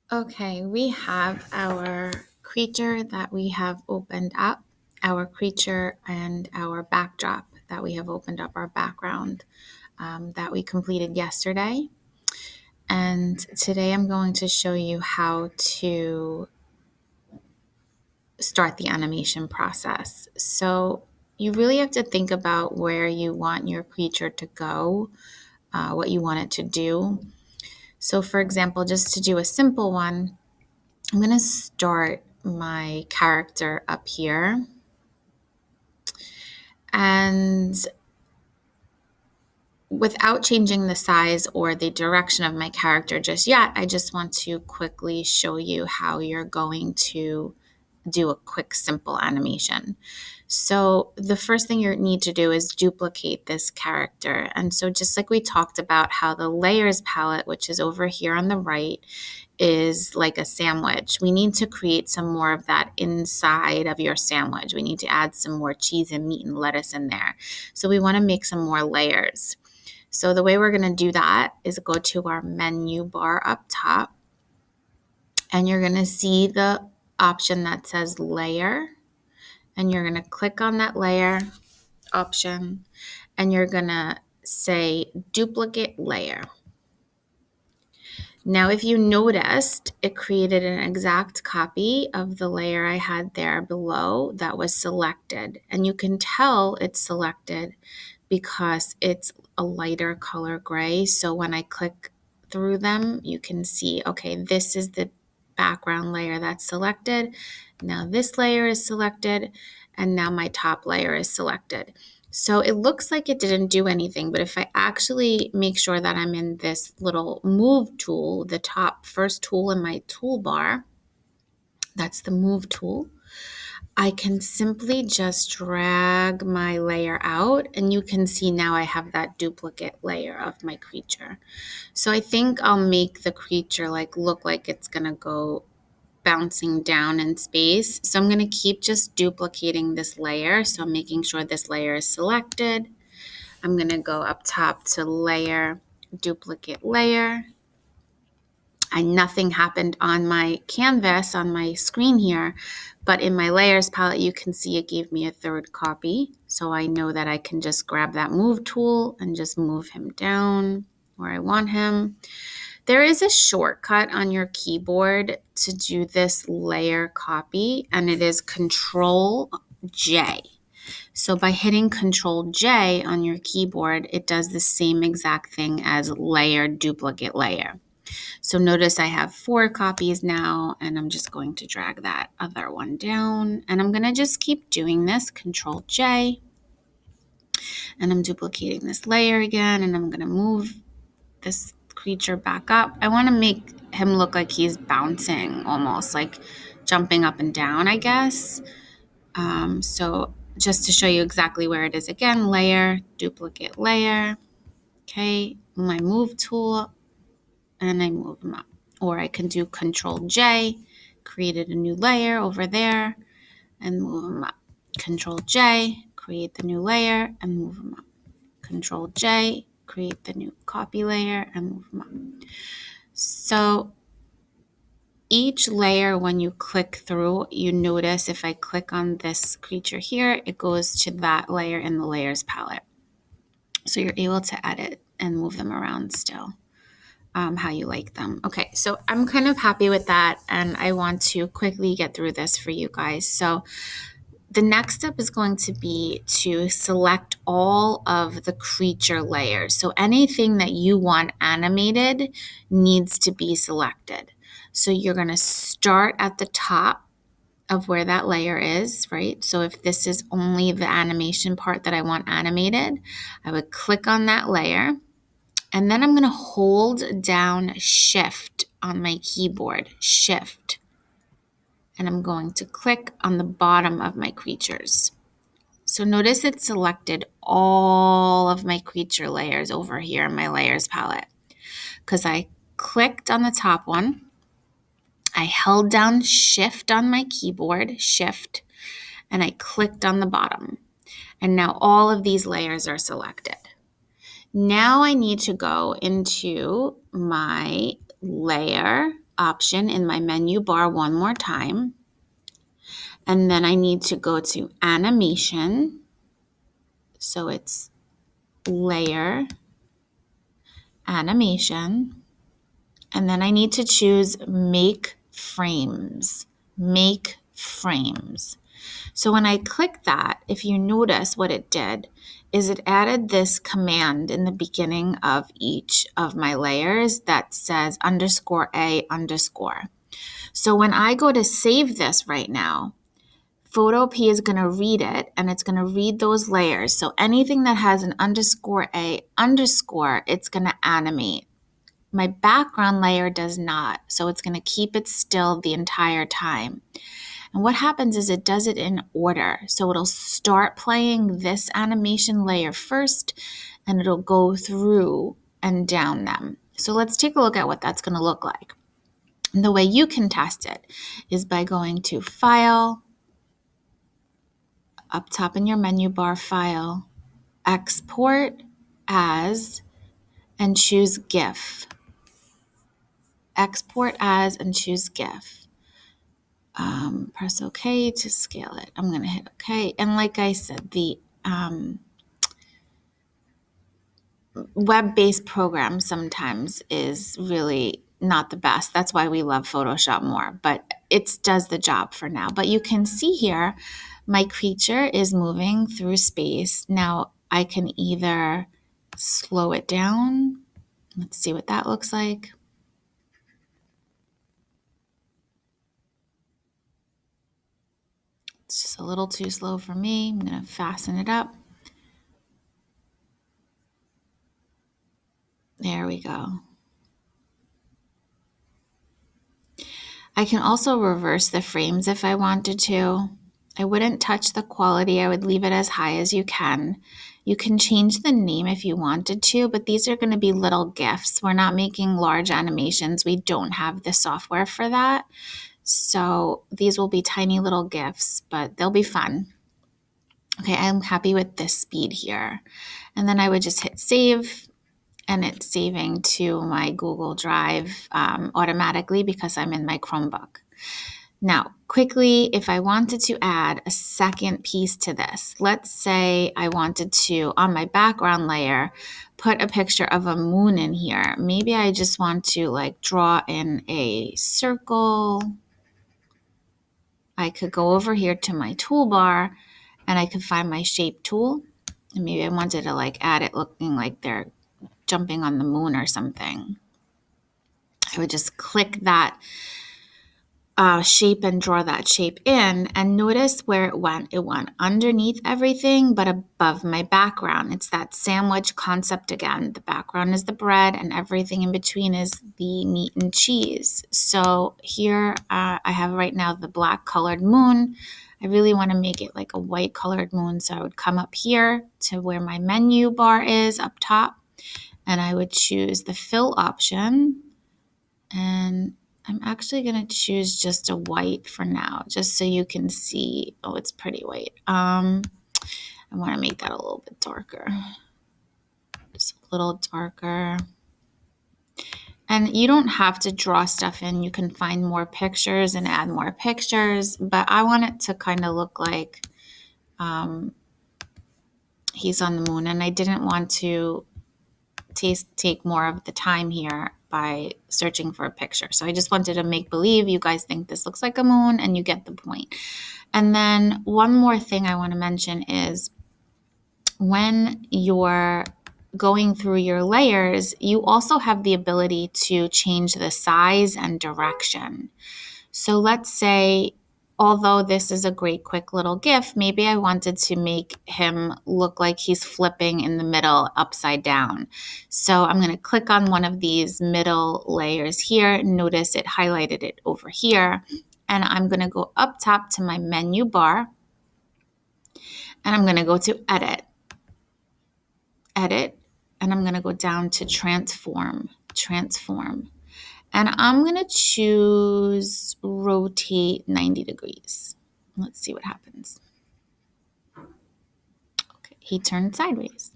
Okay, we have our creature that we have opened up, our creature and our backdrop that we have opened up, our background that we completed yesterday. And today I'm going to show you how to start the animation process. So you really have to think about where you want your creature to go, what you want it to do. So for example, just to do a simple one, I'm going to start my character up here. And without changing the size or the direction of my character just yet, I just want to quickly show you how you're going to do a quick, simple animation. So the first thing you need to do is duplicate this character. And so just like we talked about how the layers palette, which is over here on the right, is like a sandwich. We need to create some more of that inside of your sandwich. We need to add some more cheese and meat and lettuce in there. So we want to make some more layers. So the way we're going to do that is go to our menu bar up top, and you're going to see the option that says layer, and you're going to click on that layer option, and you're going to say duplicate layer. Now, if you noticed, it created an exact copy of the layer I had there below that was selected. And you can tell it's selected because it's a lighter color gray. So when I click through them, you can see, okay, this is the background layer that's selected. Now this layer is selected, and now my top layer is selected. So it looks like it didn't do anything, but if I actually make sure that I'm in this little move tool, the top first tool in my toolbar, that's the move tool, I can simply just drag my layer out, and you can see now I have that duplicate layer of my creature. So I think I'll make the creature look like it's gonna go bouncing down in space. So I'm going to keep just duplicating this layer. So I'm making sure this layer is selected. I'm going to go up top to layer, duplicate layer. And nothing happened on my canvas, on my screen here, but in my layers palette, you can see it gave me a third copy. So I know that I can just grab that move tool and just move him down where I want him. There is a shortcut on your keyboard to do this layer copy, and it is Control J. So by hitting Control J on your keyboard, it does the same exact thing as layer, duplicate layer. So notice I have 4 copies now, and I'm just going to drag that other one down, and I'm going to just keep doing this, Control J, and I'm duplicating this layer again, and I'm going to move this creature back up. I want to make him look like he's bouncing, almost like jumping up and down, I guess. So just to show you exactly where it is again, layer, duplicate layer. Okay, my move tool, and I move him up. Or I can do Control J, created a new layer over there, and move him up. Control J, create the new layer, and move him up. Control J, create the new copy layer, and move them up. So each layer, when you click through, you notice if I click on this creature here, it goes to that layer in the layers palette. So you're able to edit and move them around still how you like them. Okay, so I'm kind of happy with that, and I want to quickly get through this for you guys. So the next step is going to be to select all of the creature layers. So anything that you want animated needs to be selected. So you're going to start at the top of where that layer is, right? So if this is only the animation part that I want animated, I would click on that layer, and then I'm going to hold down Shift on my keyboard, Shift, and I'm going to click on the bottom of my creatures. So notice it selected all of my creature layers over here in my layers palette because I clicked on the top one. I held down Shift on my keyboard, Shift, and I clicked on the bottom. And now all of these layers are selected. Now I need to go into my layer option in my menu bar one more time. And then I need to go to animation. So it's layer, animation. And then I need to choose make frames. Make frames. So when I click that, if you notice what it did is it added this command in the beginning of each of my layers that says _A_. So when I go to save this right now, Photopea is going to read it and it's going to read those layers. So anything that has an _A_, it's going to animate. My background layer does not, so it's going to keep it still the entire time. And what happens is it does it in order. So it'll start playing this animation layer first, and it'll go through and down them. So let's take a look at what that's going to look like. And the way you can test it is by going to File, up top in your menu bar, File, Export As, and choose GIF. Export as and choose GIF. Press OK to scale it. I'm going to hit OK. And like I said, the web-based program sometimes is really not the best. That's why we love Photoshop more, but it does the job for now. But you can see here, my creature is moving through space. Now I can either slow it down. Let's see what that looks like. It's just a little too slow for me. I'm going to fasten it up. There we go. I can also reverse the frames if I wanted to. I wouldn't touch the quality. I would leave it as high as you can. You can change the name if you wanted to, but these are going to be little GIFs. We're not making large animations. We don't have the software for that. So these will be tiny little GIFs, but they'll be fun. Okay, I'm happy with this speed here. And then I would just hit save, and it's saving to my Google Drive automatically because I'm in my Chromebook. Now, quickly, if I wanted to add a second piece to this, let's say I wanted to, on my background layer, put a picture of a moon in here. Maybe I just want to like draw in a circle. I could go over here to my toolbar and I could find my shape tool. And maybe I wanted to like add it looking like they're jumping on the moon or something. I would just click that shape and draw that shape in, and notice where it went. It went underneath everything but above my background. It's that sandwich concept again. The background is the bread and everything in between is the meat and cheese. So here I have right now the black colored moon. I really want to make it like a white colored moon, so I would come up here to where my menu bar is up top, and I would choose the fill option, and I'm actually going to choose just a white for now, just so you can see. Oh, it's pretty white. I want to make that a little bit darker. Just a little darker. And you don't have to draw stuff in. You can find more pictures and add more pictures, but I want it to kind of look like he's on the moon, and I didn't want to take more of the time here by searching for a picture. So I just wanted to make believe you guys think this looks like a moon and you get the point. And then one more thing I want to mention is when you're going through your layers, you also have the ability to change the size and direction. So let's say, although this is a great quick little GIF, maybe I wanted to make him look like he's flipping in the middle upside down. So I'm going to click on one of these middle layers here. Notice it highlighted it over here. And I'm going to go up top to my menu bar. And I'm going to go to Edit. Edit. And I'm going to go down to Transform. Transform. And I'm going to choose rotate 90 degrees. Let's see what happens. Okay, he turned sideways.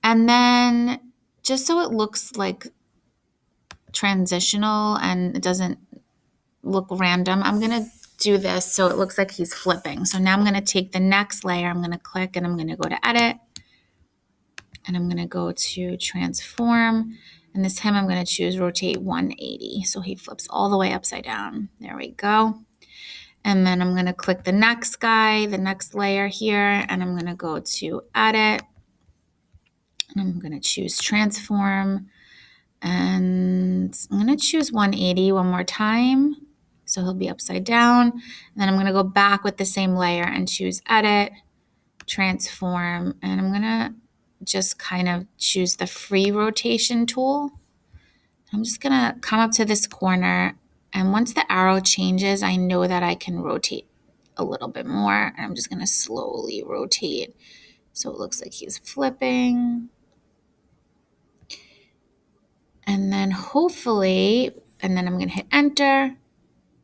And then just so it looks like transitional and it doesn't look random. I'm going to do this so it looks like he's flipping. So now I'm going to take the next layer. I'm going to click and I'm going to go to edit. And I'm going to go to transform. And this time I'm going to choose rotate 180. So he flips all the way upside down. There we go. And then I'm going to click the next guy, the next layer here, and I'm going to go to edit. And I'm going to choose transform. And I'm going to choose 180 one more time. So he'll be upside down. And then I'm going to go back with the same layer and choose edit, transform. And I'm going to just kind of choose the free rotation tool. I'm just going to come up to this corner. And once the arrow changes, I know that I can rotate a little bit more. And I'm just going to slowly rotate. So it looks like he's flipping. And then hopefully, and then I'm going to hit enter.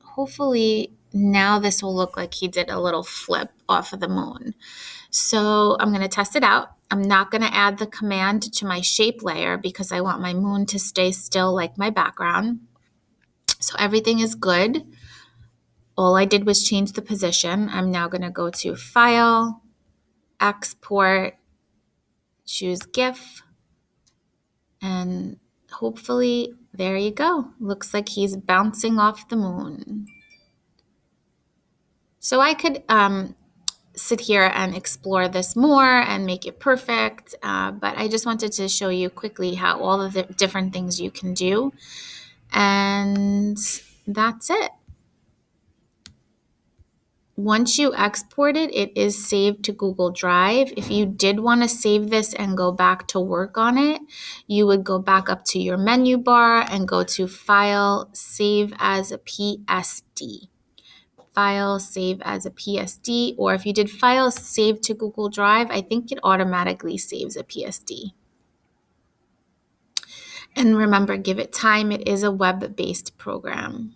Hopefully now this will look like he did a little flip off of the moon. So I'm going to test it out. I'm not going to add the command to my shape layer because I want my moon to stay still like my background. So everything is good. All I did was change the position. I'm now going to go to File, Export, choose GIF, and hopefully there you go. Looks like he's bouncing off the moon. So I could sit here and explore this more and make it perfect, but I just wanted to show you quickly how all of the different things you can do. And that's it. Once you export it, it is saved to Google Drive. If you did want to save this and go back to work on it, you would go back up to your menu bar and go to File, Save as a PSD. File, Save as a PSD, or if you did File, Save to Google Drive, I think it automatically saves a PSD. And remember, give it time. It is a web-based program.